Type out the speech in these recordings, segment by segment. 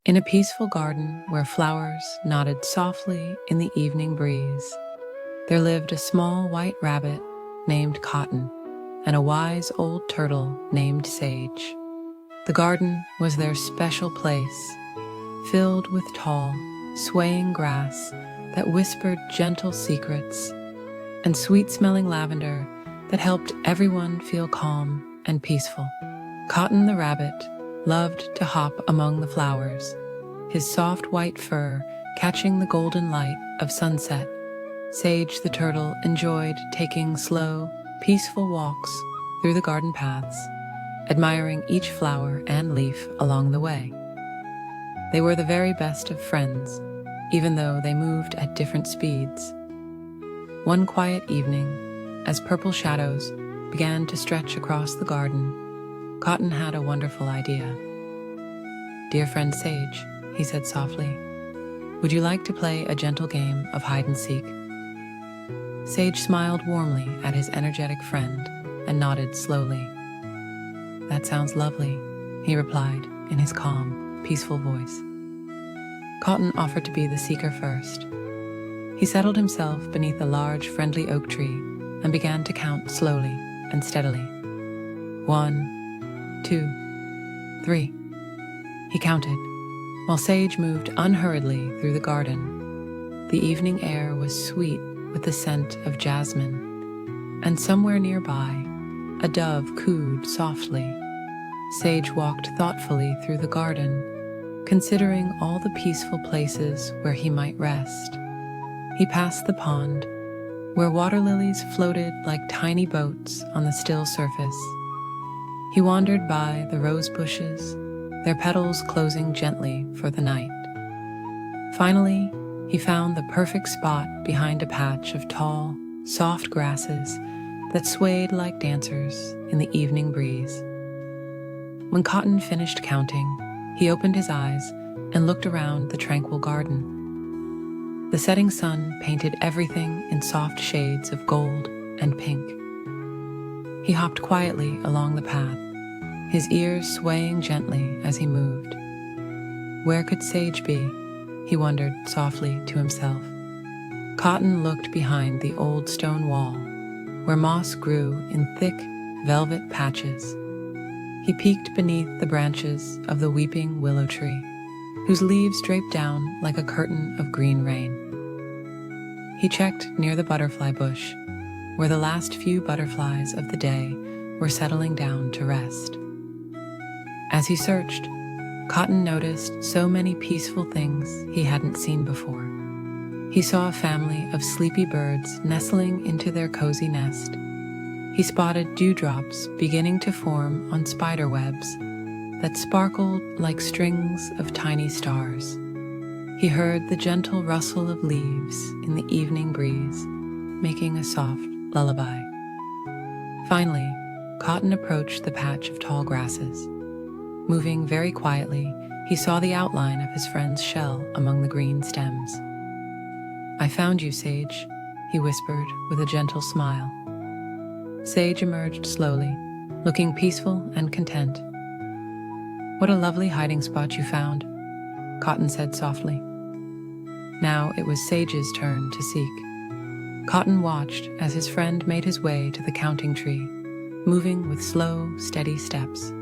In a peaceful garden where flowers nodded softly in the evening breeze, there lived a small white rabbit named Cotton and a wise old turtle named Sage. The garden was their special place, filled with tall, swaying grass that whispered gentle secrets and sweet-smelling lavender that helped everyone feel calm and peaceful. Cotton the rabbit loved to hop among the flowers, his soft white fur catching the golden light of sunset. Sage the turtle enjoyed taking slow, peaceful walks through the garden paths, admiring each flower and leaf along the way. They were the very best of friends, even though they moved at different speeds. One quiet evening, as purple shadows began to stretch across the garden, Cotton had a wonderful idea. "Dear friend Sage," he said softly, "would you like to play a gentle game of hide and seek?" Sage smiled warmly at his energetic friend and nodded slowly. "That sounds lovely," he replied in his calm, peaceful voice. Cotton offered to be the seeker first. He settled himself beneath a large, friendly oak tree and began to count slowly and steadily. 1, 2, 3. He counted, while Sage moved unhurriedly through the garden. The evening air was sweet with the scent of jasmine, and somewhere nearby, a dove cooed softly. Sage walked thoughtfully through the garden, considering all the peaceful places where he might rest. He passed the pond, where water lilies floated like tiny boats on the still surface. He wandered by the rose bushes, their petals closing gently for the night. Finally, he found the perfect spot behind a patch of tall, soft grasses that swayed like dancers in the evening breeze. When Cotton finished counting, he opened his eyes and looked around the tranquil garden. The setting sun painted everything in soft shades of gold and pink. He hopped quietly along the path, his ears swaying gently as he moved. Where could Sage be? He wondered softly to himself. Cotton looked behind the old stone wall, where moss grew in thick, velvet patches. He peeked beneath the branches of the weeping willow tree, whose leaves draped down like a curtain of green rain. He checked near the butterfly bush, where the last few butterflies of the day were settling down to rest. As he searched, Cotton noticed so many peaceful things he hadn't seen before. He saw a family of sleepy birds nestling into their cozy nest. He spotted dewdrops beginning to form on spider webs that sparkled like strings of tiny stars. He heard the gentle rustle of leaves in the evening breeze, making a soft lullaby. Finally, Cotton approached the patch of tall grasses. Moving very quietly, he saw the outline of his friend's shell among the green stems. "I found you, Sage," he whispered with a gentle smile. Sage emerged slowly, looking peaceful and content. "What a lovely hiding spot you found," Cotton said softly. Now it was Sage's turn to seek. Cotton watched as his friend made his way to the counting tree, moving with slow, steady steps.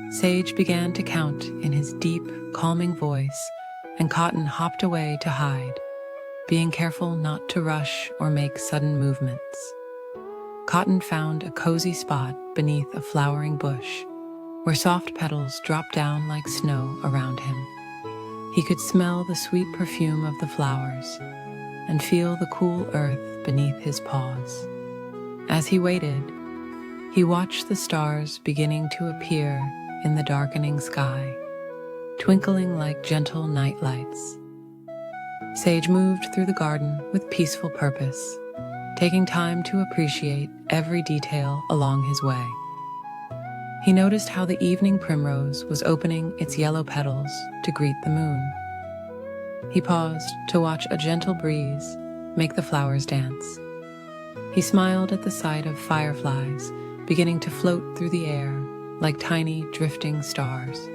Sage began to count in his deep, calming voice, and Cotton hopped away to hide, being careful not to rush or make sudden movements. Cotton found a cozy spot beneath a flowering bush, where soft petals dropped down like snow around him. He could smell the sweet perfume of the flowers and feel the cool earth beneath his paws. As he waited, he watched the stars beginning to appear in the darkening sky, twinkling like gentle night lights. Sage moved through the garden with peaceful purpose, taking time to appreciate every detail along his way. He noticed how the evening primrose was opening its yellow petals to greet the moon. He paused to watch a gentle breeze make the flowers dance. He smiled at the sight of fireflies beginning to float through the air like tiny drifting stars.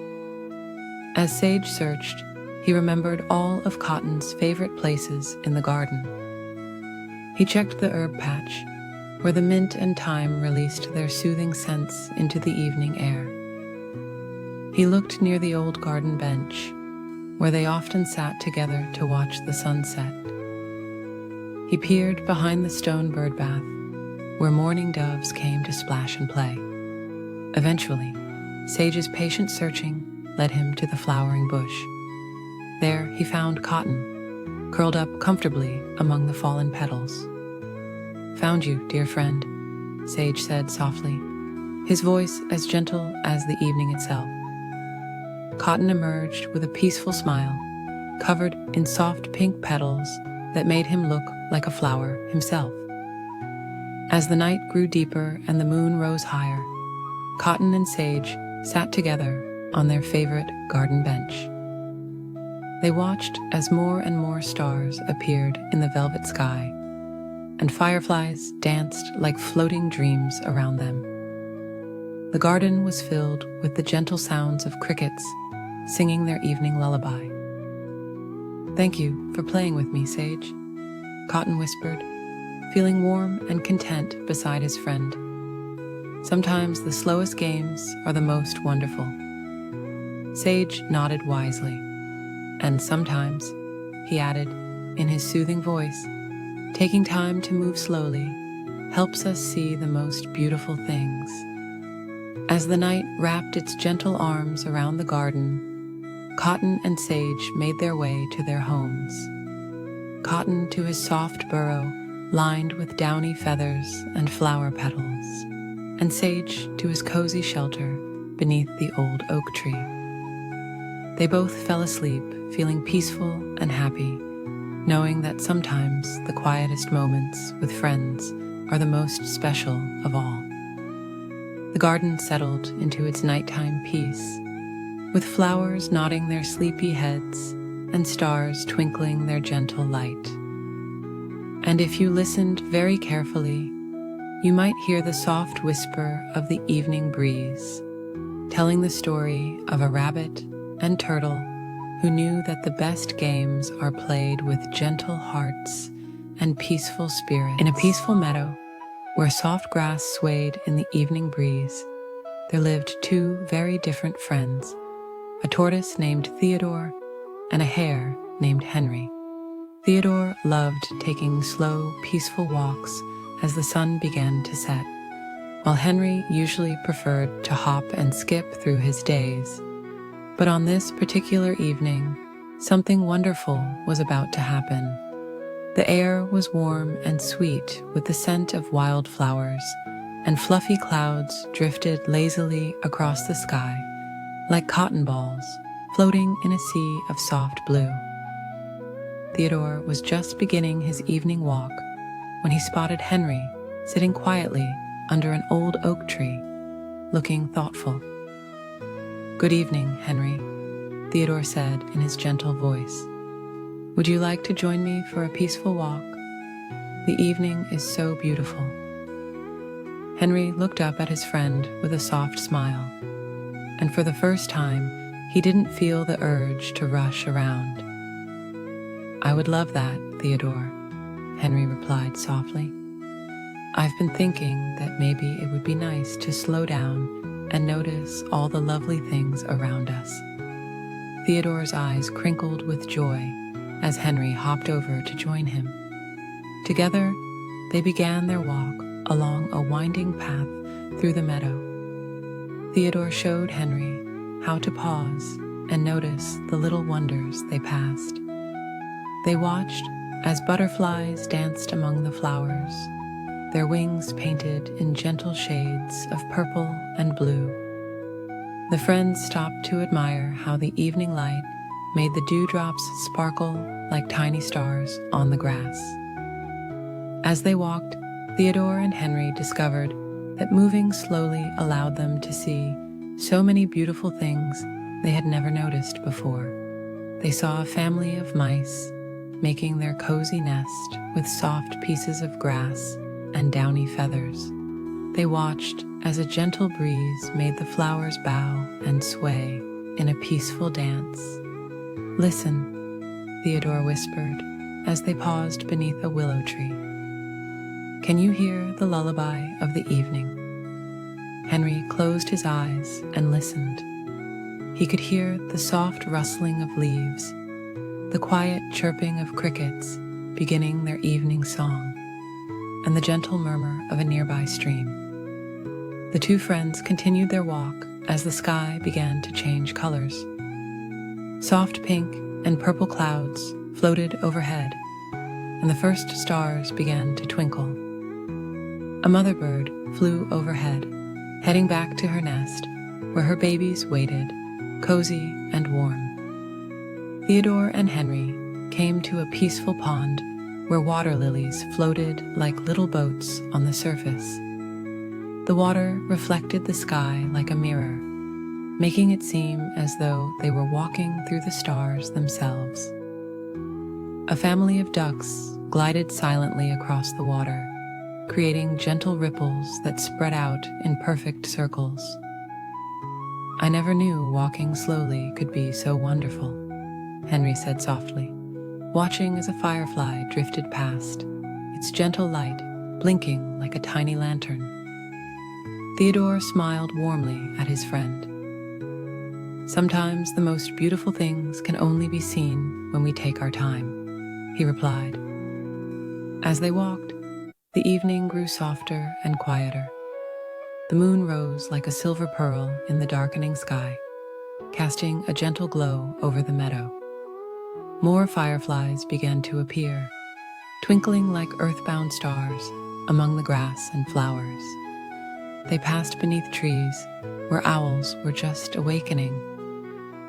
As Sage searched, he remembered all of Cotton's favorite places in the garden. He checked the herb patch, where the mint and thyme released their soothing scents into the evening air. He looked near the old garden bench, where they often sat together to watch the sunset. He peered behind the stone bird bath, where mourning doves came to splash and play. Eventually, Sage's patient searching led him to the flowering bush. There he found Cotton, curled up comfortably among the fallen petals. "Found you, dear friend," Sage said softly, his voice as gentle as the evening itself. Cotton emerged with a peaceful smile, covered in soft pink petals that made him look like a flower himself. As the night grew deeper and the moon rose higher, Cotton and Sage sat together on their favorite garden bench. They watched as more and more stars appeared in the velvet sky, and fireflies danced like floating dreams around them. The garden was filled with the gentle sounds of crickets singing their evening lullaby. "Thank you for playing with me, Sage," Cotton whispered, feeling warm and content beside his friend. "Sometimes the slowest games are the most wonderful." Sage nodded wisely. "And sometimes," he added in his soothing voice, "taking time to move slowly helps us see the most beautiful things." As the night wrapped its gentle arms around the garden, Cotton and Sage made their way to their homes. Cotton to his soft burrow lined with downy feathers and flower petals, and Sage to his cozy shelter beneath the old oak tree. They both fell asleep feeling peaceful and happy, knowing that sometimes the quietest moments with friends are the most special of all. The garden settled into its nighttime peace, with flowers nodding their sleepy heads and stars twinkling their gentle light. And if you listened very carefully, you might hear the soft whisper of the evening breeze, telling the story of a rabbit and turtle who knew that the best games are played with gentle hearts and peaceful spirits. In a peaceful meadow, where soft grass swayed in the evening breeze, there lived two very different friends, a tortoise named Theodore and a hare named Henry. Theodore loved taking slow, peaceful walks as the sun began to set, while Henry usually preferred to hop and skip through his days. But on this particular evening, something wonderful was about to happen. The air was warm and sweet with the scent of wildflowers, and fluffy clouds drifted lazily across the sky like cotton balls floating in a sea of soft blue. Theodore was just beginning his evening walk when he spotted Henry sitting quietly under an old oak tree, looking thoughtful. "Good evening, Henry," Theodore said in his gentle voice. "Would you like to join me for a peaceful walk? The evening is so beautiful." Henry looked up at his friend with a soft smile, and for the first time, he didn't feel the urge to rush around. "I would love that, Theodore," Henry replied softly. "I've been thinking that maybe it would be nice to slow down and notice all the lovely things around us." Theodore's eyes crinkled with joy as Henry hopped over to join him. Together, they began their walk along a winding path through the meadow. Theodore showed Henry how to pause and notice the little wonders they passed. They watched as butterflies danced among the flowers, their wings painted in gentle shades of purple and blue. The friends stopped to admire how the evening light made the dewdrops sparkle like tiny stars on the grass. As they walked, Theodore and Henry discovered that moving slowly allowed them to see so many beautiful things they had never noticed before. They saw a family of mice making their cozy nest with soft pieces of grass and downy feathers. They watched as a gentle breeze made the flowers bow and sway, in a peaceful dance. "Listen," Theodore whispered as they paused beneath a willow tree. "Can you hear the lullaby of the evening?" Henry closed his eyes and listened. He could hear the soft rustling of leaves, the quiet chirping of crickets beginning their evening song, and the gentle murmur of a nearby stream. The two friends continued their walk as the sky began to change colors. Soft pink and purple clouds floated overhead, and the first stars began to twinkle. A mother bird flew overhead, heading back to her nest, where her babies waited, cozy and warm. Theodore and Henry came to a peaceful pond where water lilies floated like little boats on the surface. The water reflected the sky like a mirror, making it seem as though they were walking through the stars themselves. A family of ducks glided silently across the water, creating gentle ripples that spread out in perfect circles. "I never knew walking slowly could be so wonderful," Henry said softly, watching as a firefly drifted past, its gentle light blinking like a tiny lantern. Theodore smiled warmly at his friend. "Sometimes the most beautiful things can only be seen when we take our time," he replied. As they walked, the evening grew softer and quieter. The moon rose like a silver pearl in the darkening sky, casting a gentle glow over the meadow. More fireflies began to appear, twinkling like earthbound stars among the grass and flowers. They passed beneath trees where owls were just awakening,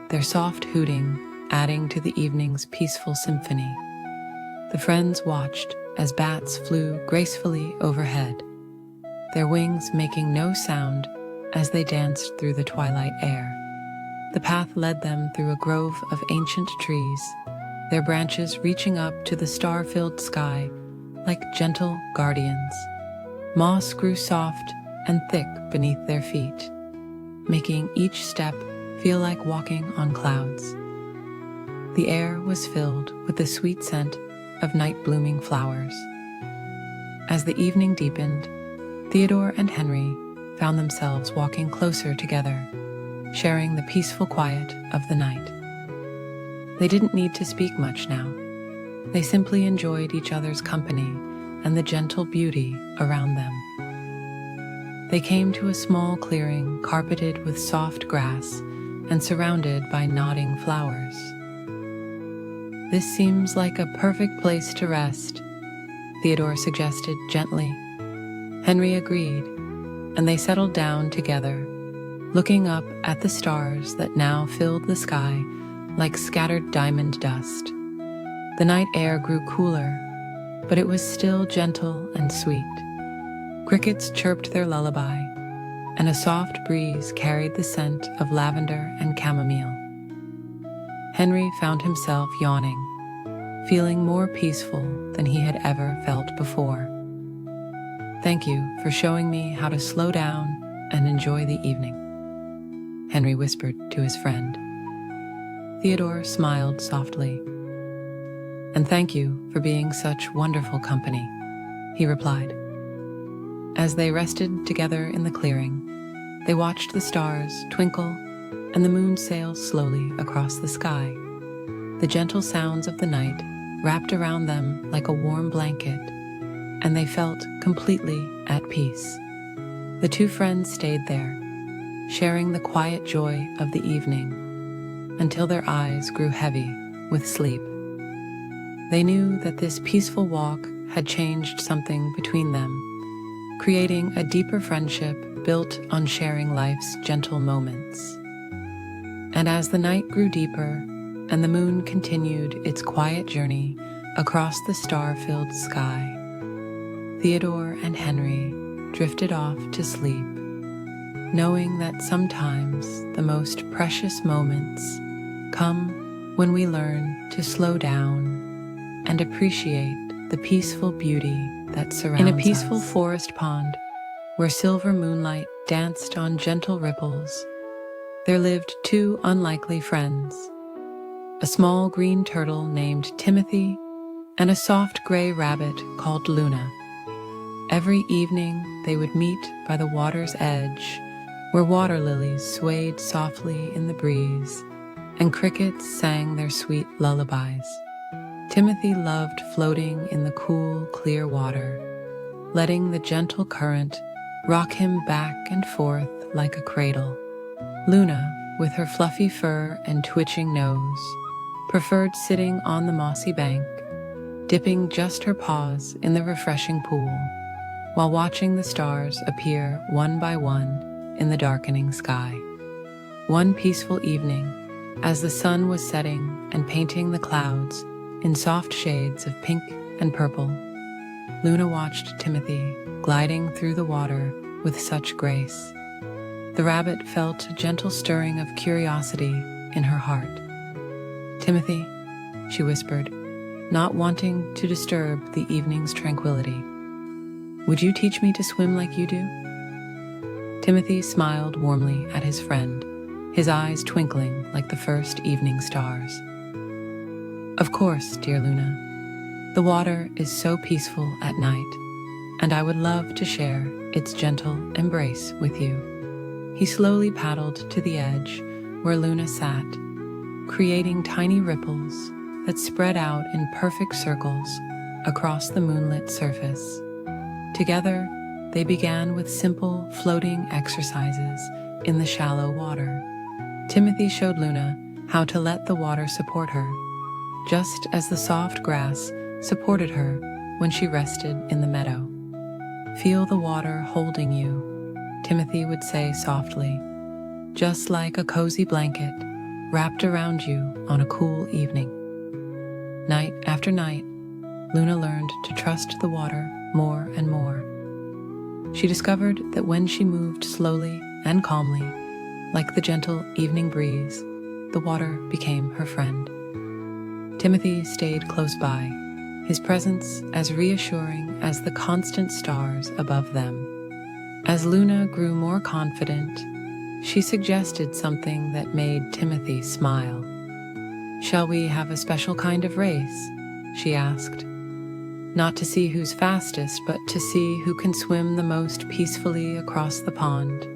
their soft hooting adding to the evening's peaceful symphony. The friends watched as bats flew gracefully overhead, their wings making no sound as they danced through the twilight air. The path led them through a grove of ancient trees, their branches reaching up to the star-filled sky like gentle guardians. Moss grew soft and thick beneath their feet, making each step feel like walking on clouds. The air was filled with the sweet scent of night-blooming flowers. As the evening deepened, Theodore and Henry found themselves walking closer together, sharing the peaceful quiet of the night. They didn't need to speak much now. They simply enjoyed each other's company and the gentle beauty around them. They came to a small clearing carpeted with soft grass and surrounded by nodding flowers. "This seems like a perfect place to rest," Theodore suggested gently. Henry agreed, and they settled down together, looking up at the stars that now filled the sky like scattered diamond dust. The night air grew cooler, but it was still gentle and sweet. Crickets chirped their lullaby, and a soft breeze carried the scent of lavender and chamomile. Henry found himself yawning, feeling more peaceful than he had ever felt before. "Thank you for showing me how to slow down and enjoy the evening," Henry whispered to his friend. Theodore smiled softly. "And thank you for being such wonderful company," he replied. As they rested together in the clearing, they watched the stars twinkle and the moon sail slowly across the sky. The gentle sounds of the night wrapped around them like a warm blanket, and they felt completely at peace. The two friends stayed there, sharing the quiet joy of the evening, until their eyes grew heavy with sleep. They knew that this peaceful walk had changed something between them, creating a deeper friendship built on sharing life's gentle moments. And as the night grew deeper and the moon continued its quiet journey across the star-filled sky, Theodore and Henry drifted off to sleep, knowing that sometimes the most precious moments come when we learn to slow down and appreciate the peaceful beauty that surrounds us. In a peaceful forest pond, where silver moonlight danced on gentle ripples, there lived two unlikely friends, a small green turtle named Timothy and a soft gray rabbit called Luna. Every evening they would meet by the water's edge, where water lilies swayed softly in the breeze and crickets sang their sweet lullabies. Timothy loved floating in the cool, clear water, letting the gentle current rock him back and forth like a cradle. Luna, with her fluffy fur and twitching nose, preferred sitting on the mossy bank, dipping just her paws in the refreshing pool, while watching the stars appear one by one in the darkening sky. One peaceful evening, as the sun was setting and painting the clouds in soft shades of pink and purple, Luna watched Timothy gliding through the water with such grace. The rabbit felt a gentle stirring of curiosity in her heart. "Timothy," she whispered, not wanting to disturb the evening's tranquility, "would you teach me to swim like you do?" Timothy smiled warmly at his friend, his eyes twinkling like the first evening stars. "Of course, dear Luna. The water is so peaceful at night, and I would love to share its gentle embrace with you." He slowly paddled to the edge where Luna sat, creating tiny ripples that spread out in perfect circles across the moonlit surface. Together, they began with simple floating exercises in the shallow water. Timothy showed Luna how to let the water support her, just as the soft grass supported her when she rested in the meadow. "Feel the water holding you," Timothy would say softly, "just like a cozy blanket wrapped around you on a cool evening." Night after night, Luna learned to trust the water more and more. She discovered that when she moved slowly and calmly, like the gentle evening breeze, the water became her friend. Timothy stayed close by, his presence as reassuring as the constant stars above them. As Luna grew more confident, she suggested something that made Timothy smile. "Shall we have a special kind of race?" she asked. "Not to see who's fastest, but to see who can swim the most peacefully across the pond."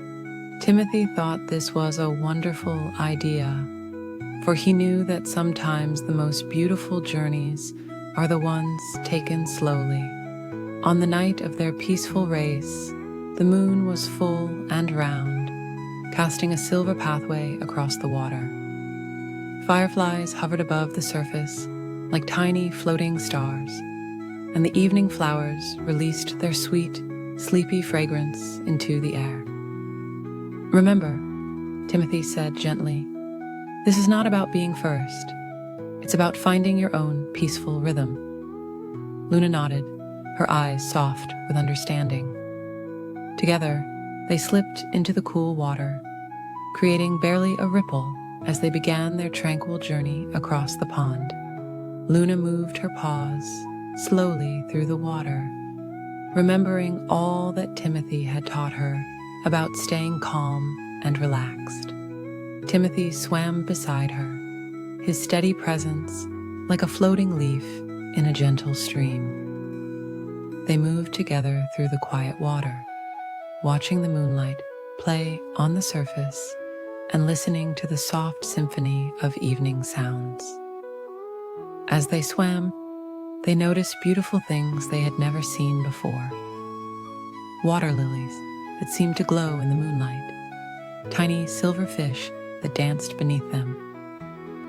Timothy thought this was a wonderful idea, for he knew that sometimes the most beautiful journeys are the ones taken slowly. On the night of their peaceful race, the moon was full and round, casting a silver pathway across the water. Fireflies hovered above the surface like tiny floating stars, and the evening flowers released their sweet, sleepy fragrance into the air. "Remember," Timothy said gently, "this is not about being first. It's about finding your own peaceful rhythm." Luna nodded, her eyes soft with understanding. Together, they slipped into the cool water, creating barely a ripple as they began their tranquil journey across the pond. Luna moved her paws slowly through the water, remembering all that Timothy had taught her about staying calm and relaxed. Timothy swam beside her, his steady presence like a floating leaf in a gentle stream. They moved together through the quiet water, watching the moonlight play on the surface and listening to the soft symphony of evening sounds. As they swam, they noticed beautiful things they had never seen before. Water lilies that seemed to glow in the moonlight, tiny silver fish that danced beneath them,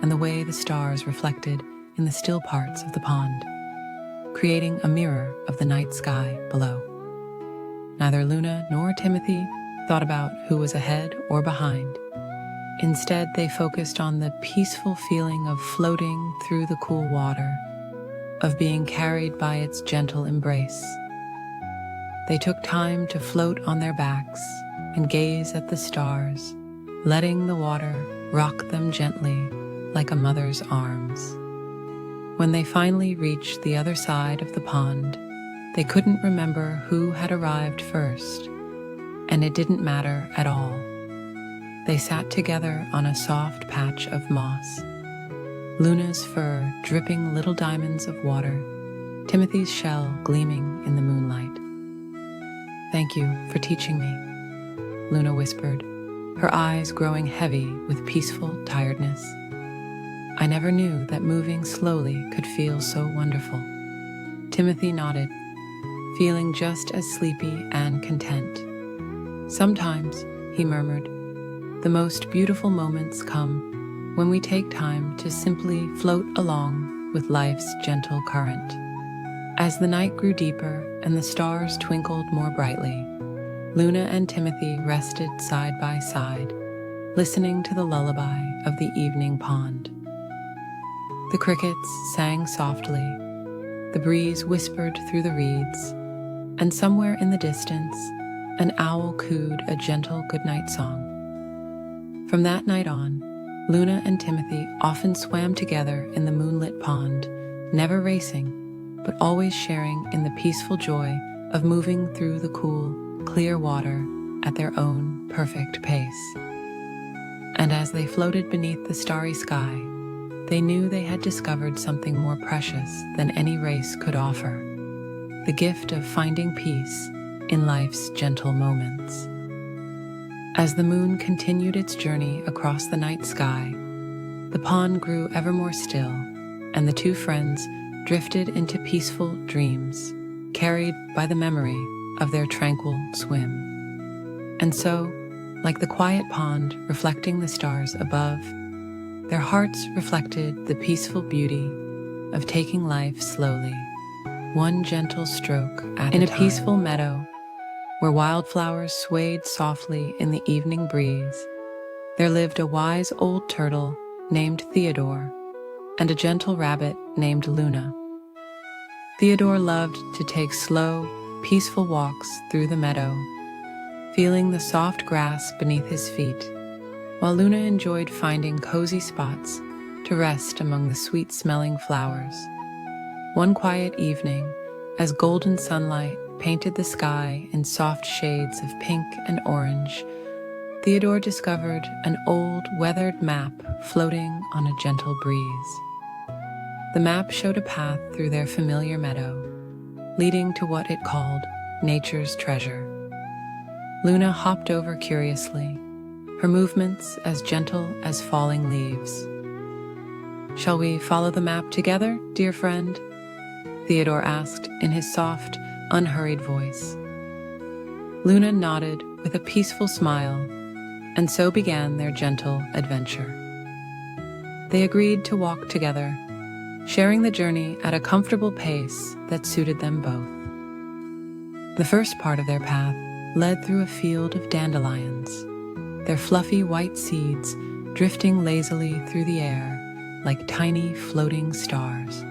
and the way the stars reflected in the still parts of the pond, creating a mirror of the night sky below. Neither Luna nor Timothy thought about who was ahead or behind. Instead, they focused on the peaceful feeling of floating through the cool water, of being carried by its gentle embrace. They took time to float on their backs and gaze at the stars, letting the water rock them gently like a mother's arms. When they finally reached the other side of the pond, they couldn't remember who had arrived first, and it didn't matter at all. they sat together on a soft patch of moss, Luna's fur dripping little diamonds of water, Timothy's shell gleaming in the moonlight. "Thank you for teaching me," Luna whispered, her eyes growing heavy with peaceful tiredness. "I never knew that moving slowly could feel so wonderful." Timothy nodded, feeling just as sleepy and content. "Sometimes," he murmured, "the most beautiful moments come when we take time to simply float along with life's gentle current." As the night grew deeper and the stars twinkled more brightly, Luna and Timothy rested side by side, listening to the lullaby of the evening pond. The crickets sang softly, the breeze whispered through the reeds, and somewhere in the distance, an owl cooed a gentle goodnight song. From that night on, Luna and Timothy often swam together in the moonlit pond, never racing, but always sharing in the peaceful joy of moving through the cool, clear water at their own perfect pace. And as they floated beneath the starry sky, they knew they had discovered something more precious than any race could offer: the gift of finding peace in life's gentle moments. As the moon continued its journey across the night sky, the pond grew ever more still, and the two friends drifted into peaceful dreams, carried by the memory of their tranquil swim. And so, like the quiet pond reflecting the stars above, their hearts reflected the peaceful beauty of taking life slowly, one gentle stroke at a time. In a peaceful meadow, where wildflowers swayed softly in the evening breeze, there lived a wise old turtle named Theodore and a gentle rabbit named Luna. Theodore loved to take slow, peaceful walks through the meadow, feeling the soft grass beneath his feet, while Luna enjoyed finding cozy spots to rest among the sweet-smelling flowers. One quiet evening, as golden sunlight painted the sky in soft shades of pink and orange, Theodore discovered an old, weathered map floating on a gentle breeze. The map showed a path through their familiar meadow, leading to what it called nature's treasure. Luna hopped over curiously, her movements as gentle as falling leaves. "Shall we follow the map together, dear friend?" Theodore asked in his soft, unhurried voice. Luna nodded with a peaceful smile, and so began their gentle adventure. They agreed to walk together, sharing the journey at a comfortable pace that suited them both. The first part of their path led through a field of dandelions, their fluffy white seeds drifting lazily through the air like tiny floating stars.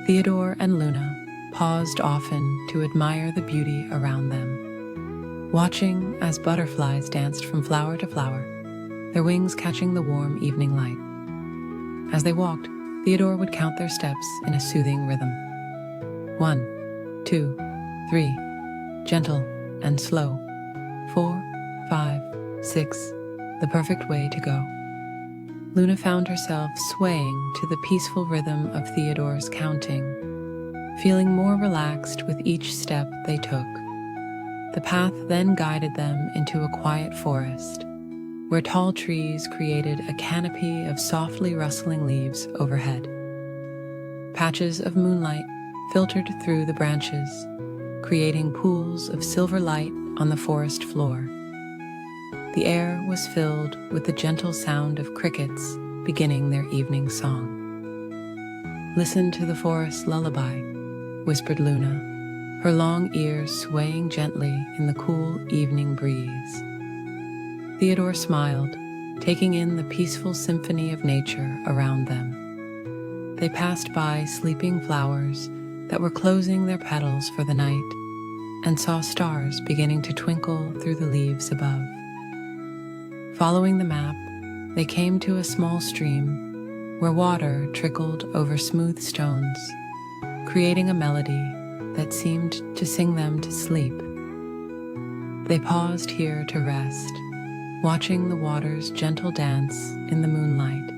Theodore and Luna paused often to admire the beauty around them, watching as butterflies danced from flower to flower, their wings catching the warm evening light. As they walked, Theodore would count their steps in a soothing rhythm. 1, 2, 3, gentle and slow. 4, 5, 6, the perfect way to go. Luna found herself swaying to the peaceful rhythm of Theodore's counting, feeling more relaxed with each step they took. The path then guided them into a quiet forest, where tall trees created a canopy of softly rustling leaves overhead. Patches of moonlight filtered through the branches, creating pools of silver light on the forest floor. The air was filled with the gentle sound of crickets beginning their evening song. "Listen to the forest lullaby," whispered Luna, her long ears swaying gently in the cool evening breeze. Theodore smiled, taking in the peaceful symphony of nature around them. They passed by sleeping flowers that were closing their petals for the night, and saw stars beginning to twinkle through the leaves above. Following the map, they came to a small stream where water trickled over smooth stones, creating a melody that seemed to sing them to sleep. They paused here to rest, watching the water's gentle dance in the moonlight.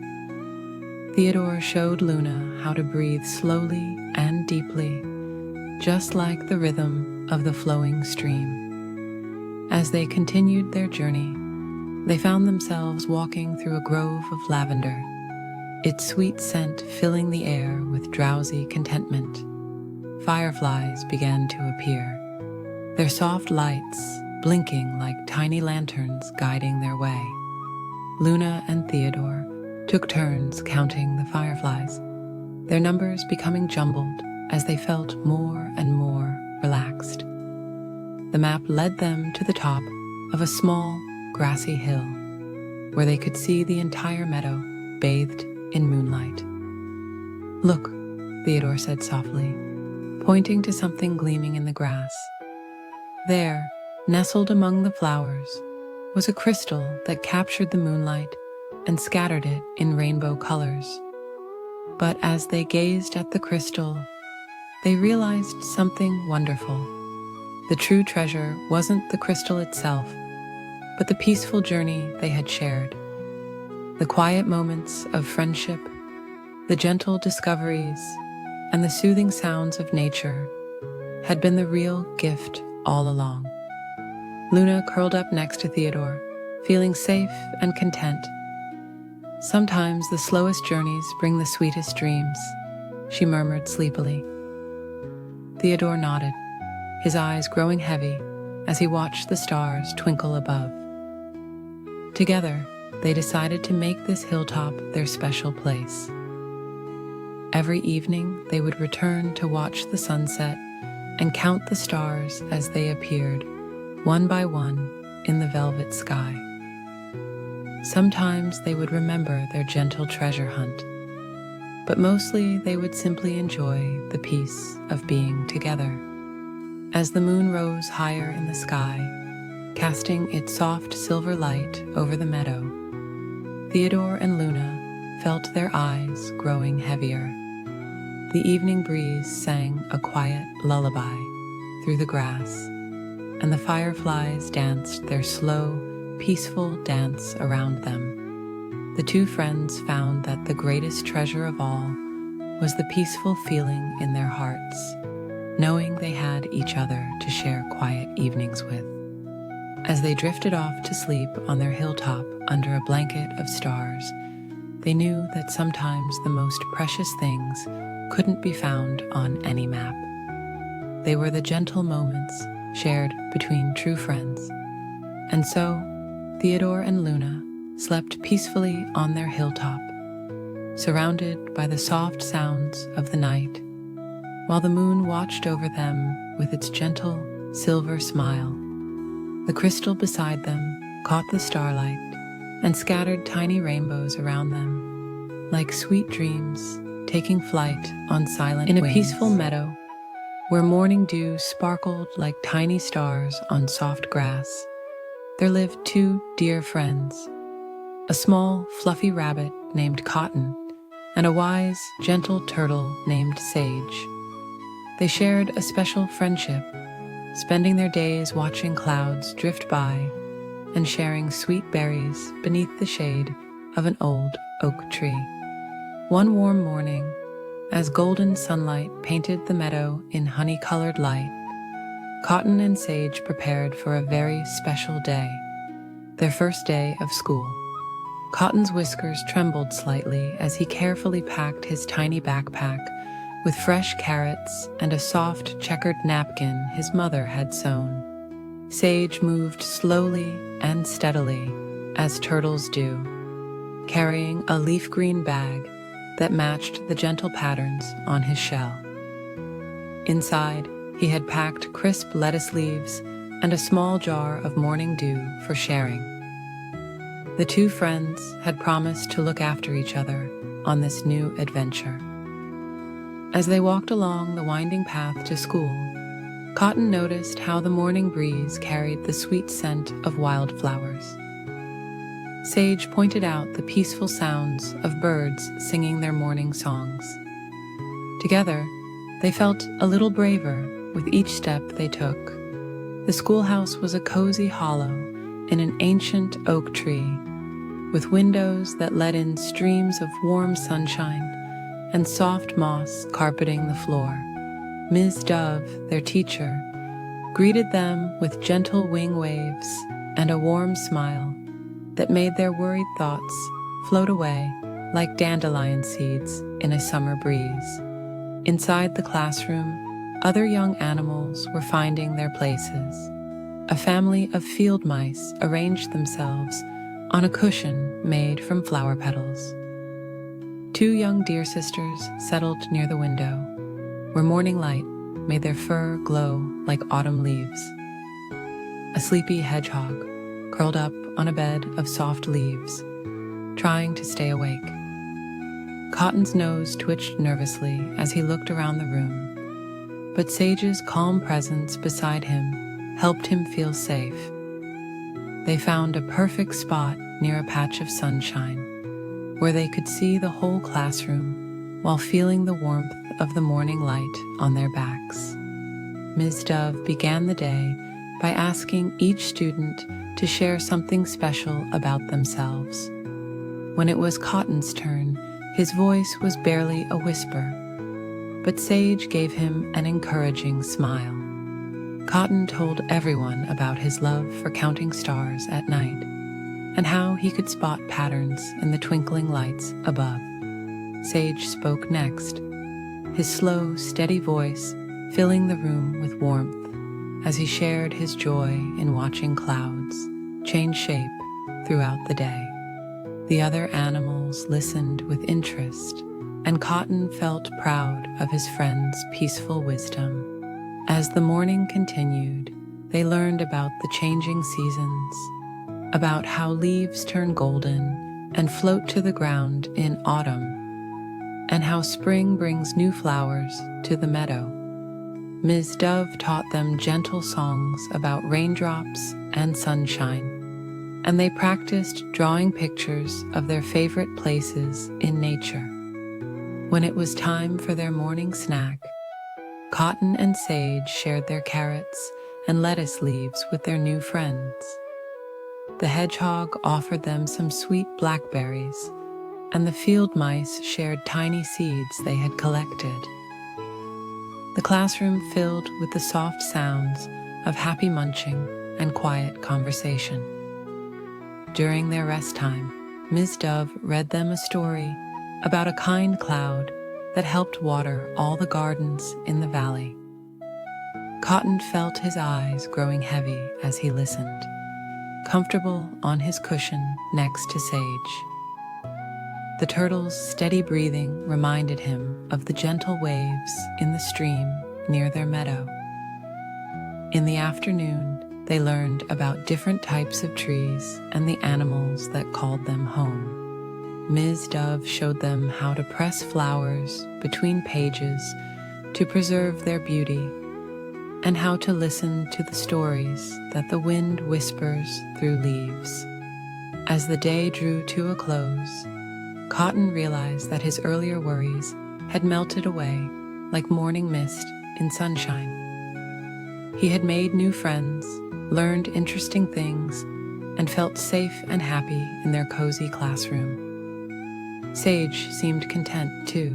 Theodore showed Luna how to breathe slowly and deeply, just like the rhythm of the flowing stream. As they continued their journey, they found themselves walking through a grove of lavender, its sweet scent filling the air with drowsy contentment. Fireflies began to appear, their soft lights blinking like tiny lanterns guiding their way. Luna and Theodore took turns counting the fireflies, their numbers becoming jumbled as they felt more and more relaxed. The map led them to the top of a small, grassy hill, where they could see the entire meadow bathed in moonlight. "Look," Theodore said softly, pointing to something gleaming in the grass. There, nestled among the flowers, was a crystal that captured the moonlight and scattered it in rainbow colors. But as they gazed at the crystal, they realized something wonderful. The true treasure wasn't the crystal itself, but the peaceful journey they had shared. The quiet moments of friendship, the gentle discoveries, and the soothing sounds of nature had been the real gift all along. Luna curled up next to Theodore, feeling safe and content. "Sometimes the slowest journeys bring the sweetest dreams," she murmured sleepily. Theodore nodded, his eyes growing heavy as he watched the stars twinkle above. Together, they decided to make this hilltop their special place. Every evening, they would return to watch the sunset and count the stars as they appeared, one by one, in the velvet sky. Sometimes they would remember their gentle treasure hunt, but mostly they would simply enjoy the peace of being together. As the moon rose higher in the sky, casting its soft silver light over the meadow, Theodore and Luna felt their eyes growing heavier. The evening breeze sang a quiet lullaby through the grass, and the fireflies danced their slow, peaceful dance around them. The two friends found that the greatest treasure of all was the peaceful feeling in their hearts, knowing they had each other to share quiet evenings with. As they drifted off to sleep on their hilltop under a blanket of stars, they knew that sometimes the most precious things couldn't be found on any map. They were the gentle moments shared between true friends. And so, Theodore and Luna slept peacefully on their hilltop, surrounded by the soft sounds of the night, while the moon watched over them with its gentle silver smile. The crystal beside them caught the starlight and scattered tiny rainbows around them, like sweet dreams taking flight on silent wings. In a peaceful meadow, where morning dew sparkled like tiny stars on soft grass, there lived two dear friends, a small, fluffy rabbit named Cotton and a wise, gentle turtle named Sage. They shared a special friendship, spending their days watching clouds drift by and sharing sweet berries beneath the shade of an old oak tree. One warm morning, as golden sunlight painted the meadow in honey-colored light, Cotton and Sage prepared for a very special day, their first day of school. Cotton's whiskers trembled slightly as he carefully packed his tiny backpack with fresh carrots and a soft checkered napkin his mother had sewn. Sage moved slowly and steadily, as turtles do, carrying a leaf green bag that matched the gentle patterns on his shell. Inside, he had packed crisp lettuce leaves and a small jar of morning dew for sharing. The two friends had promised to look after each other on this new adventure. As they walked along the winding path to school, Cotton noticed how the morning breeze carried the sweet scent of wildflowers. Sage pointed out the peaceful sounds of birds singing their morning songs. Together, they felt a little braver with each step they took. The schoolhouse was a cozy hollow in an ancient oak tree with windows that let in streams of warm sunshine and soft moss carpeting the floor. Ms. Dove, their teacher, greeted them with gentle wing waves and a warm smile that made their worried thoughts float away like dandelion seeds in a summer breeze. Inside the classroom, other young animals were finding their places. A family of field mice arranged themselves on a cushion made from flower petals. Two young deer sisters settled near the window, where morning light made their fur glow like autumn leaves. A sleepy hedgehog curled up on a bed of soft leaves, trying to stay awake. Cotton's nose twitched nervously as he looked around the room, but Sage's calm presence beside him helped him feel safe. They found a perfect spot near a patch of sunshine, where they could see the whole classroom while feeling the warmth of the morning light on their backs. Ms. Dove began the day by asking each student to share something special about themselves. When it was Cotton's turn, his voice was barely a whisper, but Sage gave him an encouraging smile. Cotton told everyone about his love for counting stars at night and how he could spot patterns in the twinkling lights above. Sage spoke next, his slow, steady voice filling the room with warmth as he shared his joy in watching clouds change shape throughout the day. The other animals listened with interest, and Cotton felt proud of his friend's peaceful wisdom. As the morning continued, they learned about the changing seasons, about how leaves turn golden and float to the ground in autumn, and how spring brings new flowers to the meadow. Ms. Dove taught them gentle songs about raindrops and sunshine, and they practiced drawing pictures of their favorite places in nature. When it was time for their morning snack, Cotton and Sage shared their carrots and lettuce leaves with their new friends. The hedgehog offered them some sweet blackberries, and the field mice shared tiny seeds they had collected. The classroom filled with the soft sounds of happy munching and quiet conversation. During their rest time, Ms. Dove read them a story about a kind cloud that helped water all the gardens in the valley. Cotton felt his eyes growing heavy as he listened, comfortable on his cushion next to Sage. The turtle's steady breathing reminded him of the gentle waves in the stream near their meadow. In the afternoon, they learned about different types of trees and the animals that called them home. Ms. Dove showed them how to press flowers between pages to preserve their beauty, and how to listen to the stories that the wind whispers through leaves. As the day drew to a close, Cotton realized that his earlier worries had melted away like morning mist in sunshine. He had made new friends, learned interesting things, and felt safe and happy in their cozy classroom. Sage seemed content, too,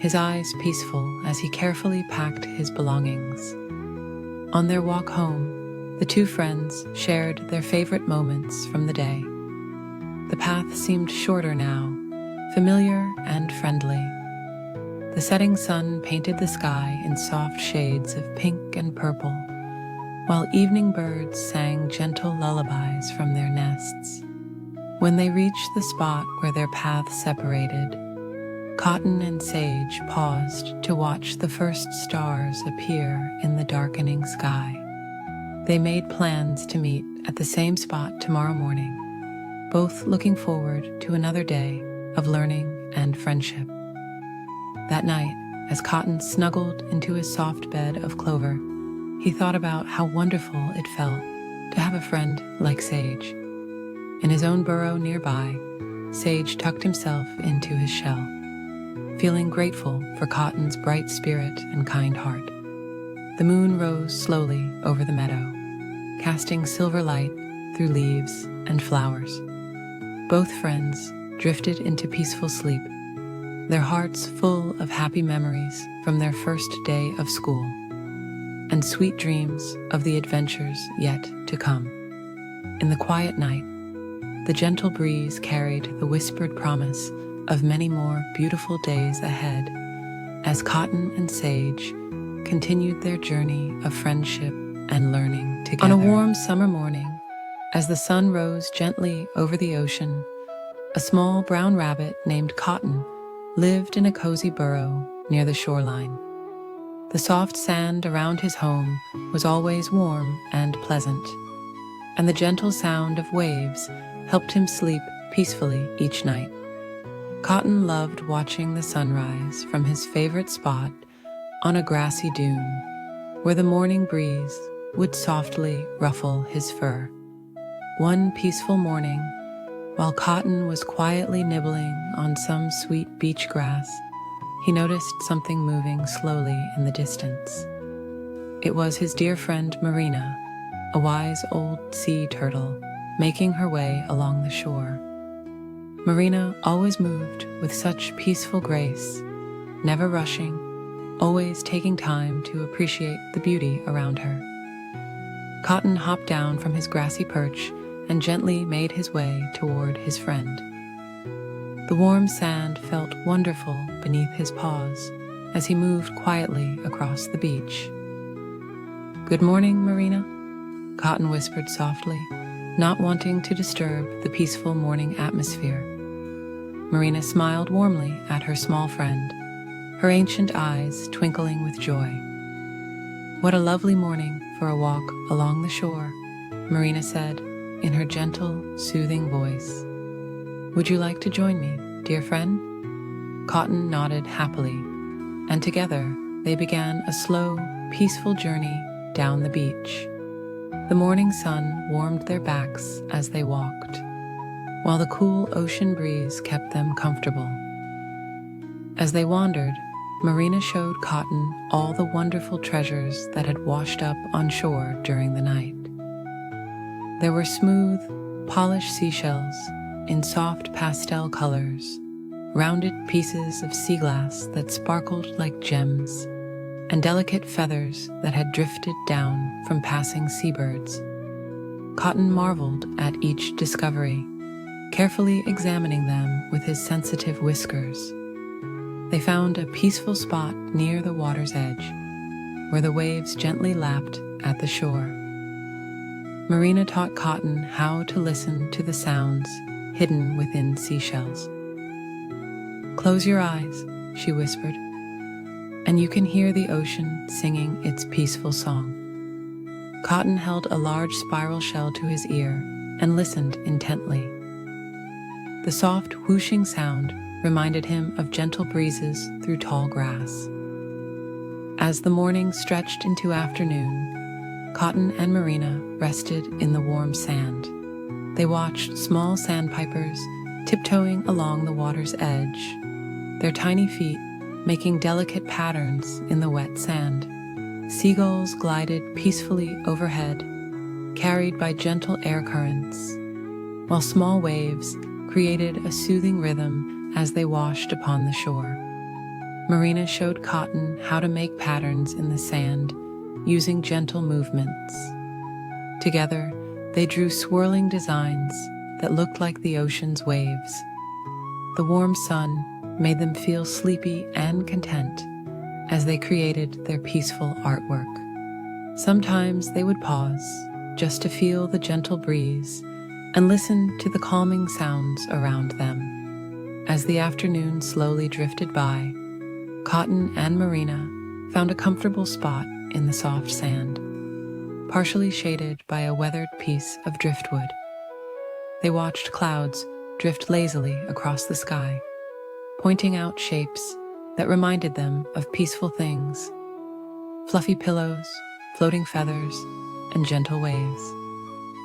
his eyes peaceful as he carefully packed his belongings. On their walk home, the two friends shared their favorite moments from the day. The path seemed shorter now, familiar and friendly. The setting sun painted the sky in soft shades of pink and purple, while evening birds sang gentle lullabies from their nests. When they reached the spot where their paths separated, Cotton and Sage paused to watch the first stars appear in the darkening sky. They made plans to meet at the same spot tomorrow morning, both looking forward to another day of learning and friendship. That night, as Cotton snuggled into his soft bed of clover, he thought about how wonderful it felt to have a friend like Sage. In his own burrow nearby, Sage tucked himself into his shell, feeling grateful for Cotton's bright spirit and kind heart. The moon rose slowly over the meadow, casting silver light through leaves and flowers. Both friends drifted into peaceful sleep, their hearts full of happy memories from their first day of school, and sweet dreams of the adventures yet to come. In the quiet night, the gentle breeze carried the whispered promise of many more beautiful days ahead as Cotton and Sage continued their journey of friendship and learning together. On a warm summer morning, as the sun rose gently over the ocean, a small brown rabbit named Cotton lived in a cozy burrow near the shoreline. The soft sand around his home was always warm and pleasant, and the gentle sound of waves helped him sleep peacefully each night. Cotton loved watching the sunrise from his favorite spot on a grassy dune, where the morning breeze would softly ruffle his fur. One peaceful morning, while Cotton was quietly nibbling on some sweet beach grass, he noticed something moving slowly in the distance. It was his dear friend Marina, a wise old sea turtle, making her way along the shore. Marina always moved with such peaceful grace, never rushing, always taking time to appreciate the beauty around her. Cotton hopped down from his grassy perch and gently made his way toward his friend. The warm sand felt wonderful beneath his paws as he moved quietly across the beach. "Good morning, Marina," Cotton whispered softly, not wanting to disturb the peaceful morning atmosphere. Marina smiled warmly at her small friend, her ancient eyes twinkling with joy. "What a lovely morning for a walk along the shore," Marina said in her gentle, soothing voice. "Would you like to join me, dear friend?" Cotton nodded happily, and together they began a slow, peaceful journey down the beach. The morning sun warmed their backs as they walked, while the cool ocean breeze kept them comfortable. As they wandered, Marina showed Cotton all the wonderful treasures that had washed up on shore during the night. There were smooth, polished seashells in soft pastel colors, rounded pieces of sea glass that sparkled like gems, and delicate feathers that had drifted down from passing seabirds. Cotton marveled at each discovery, carefully examining them with his sensitive whiskers. They found a peaceful spot near the water's edge, where the waves gently lapped at the shore. Marina taught Cotton how to listen to the sounds hidden within seashells. "Close your eyes," she whispered, "and you can hear the ocean singing its peaceful song." Cotton held a large spiral shell to his ear and listened intently. The soft whooshing sound reminded him of gentle breezes through tall grass. As the morning stretched into afternoon, Cotton and Marina rested in the warm sand. They watched small sandpipers tiptoeing along the water's edge, their tiny feet making delicate patterns in the wet sand. Seagulls glided peacefully overhead, carried by gentle air currents, while small waves created a soothing rhythm as they washed upon the shore. Marina showed Cotton how to make patterns in the sand using gentle movements. Together, they drew swirling designs that looked like the ocean's waves. The warm sun made them feel sleepy and content as they created their peaceful artwork. Sometimes they would pause just to feel the gentle breeze and listen to the calming sounds around them. As the afternoon slowly drifted by, Cotton and Marina found a comfortable spot in the soft sand, partially shaded by a weathered piece of driftwood. They watched clouds drift lazily across the sky, pointing out shapes that reminded them of peaceful things: fluffy pillows, floating feathers, and gentle waves.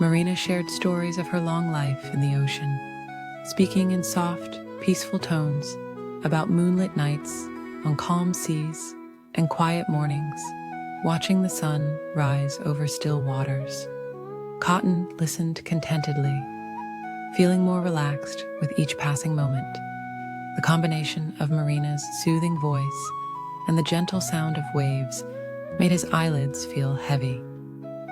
Marina shared stories of her long life in the ocean, speaking in soft, peaceful tones about moonlit nights on calm seas and quiet mornings, watching the sun rise over still waters. Cotton listened contentedly, feeling more relaxed with each passing moment. The combination of Marina's soothing voice and the gentle sound of waves made his eyelids feel heavy.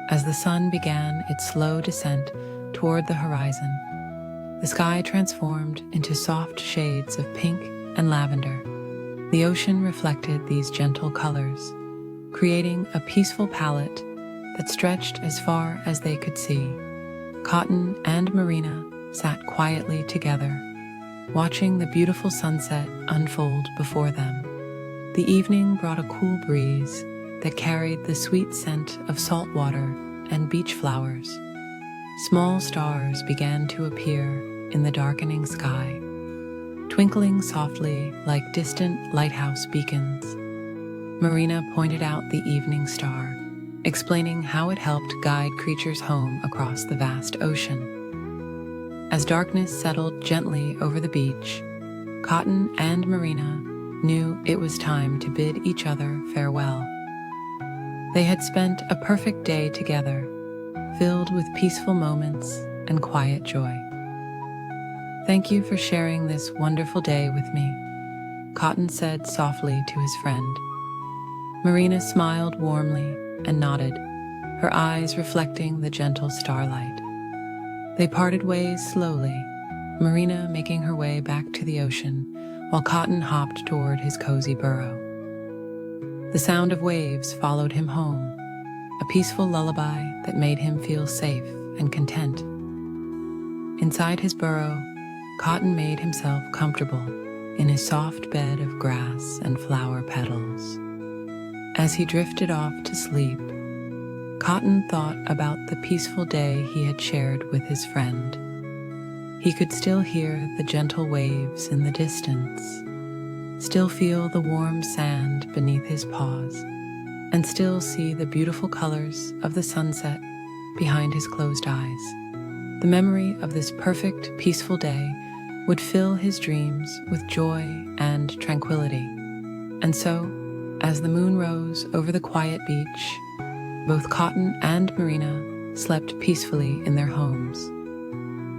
As the sun began its slow descent toward the horizon, the sky transformed into soft shades of pink and lavender. The ocean reflected these gentle colors, creating a peaceful palette that stretched as far as they could see. Cotton and Marina sat quietly together, watching the beautiful sunset unfold before them. The evening brought a cool breeze that carried the sweet scent of salt water and beach flowers. Small stars began to appear in the darkening sky, twinkling softly like distant lighthouse beacons. Marina pointed out the evening star, explaining how it helped guide creatures home across the vast ocean. As darkness settled gently over the beach, Cotton and Marina knew it was time to bid each other farewell. They had spent a perfect day together, filled with peaceful moments and quiet joy. "Thank you for sharing this wonderful day with me," Cotton said softly to his friend. Marina smiled warmly and nodded, her eyes reflecting the gentle starlight. They parted ways slowly, Marina making her way back to the ocean while Cotton hopped toward his cozy burrow. The sound of waves followed him home, a peaceful lullaby that made him feel safe and content. Inside his burrow, Cotton made himself comfortable in his soft bed of grass and flower petals. As he drifted off to sleep, Cotton thought about the peaceful day he had shared with his friend. He could still hear the gentle waves in the distance, still feel the warm sand beneath his paws, and still see the beautiful colors of the sunset behind his closed eyes. The memory of this perfect, peaceful day would fill his dreams with joy and tranquility. And so, as the moon rose over the quiet beach, both Cotton and Marina slept peacefully in their homes,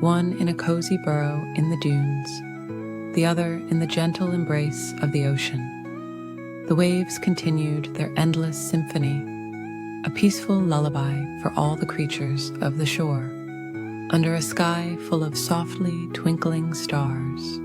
one in a cozy burrow in the dunes, the other in the gentle embrace of the ocean. The waves continued their endless symphony, a peaceful lullaby for all the creatures of the shore, under a sky full of softly twinkling stars.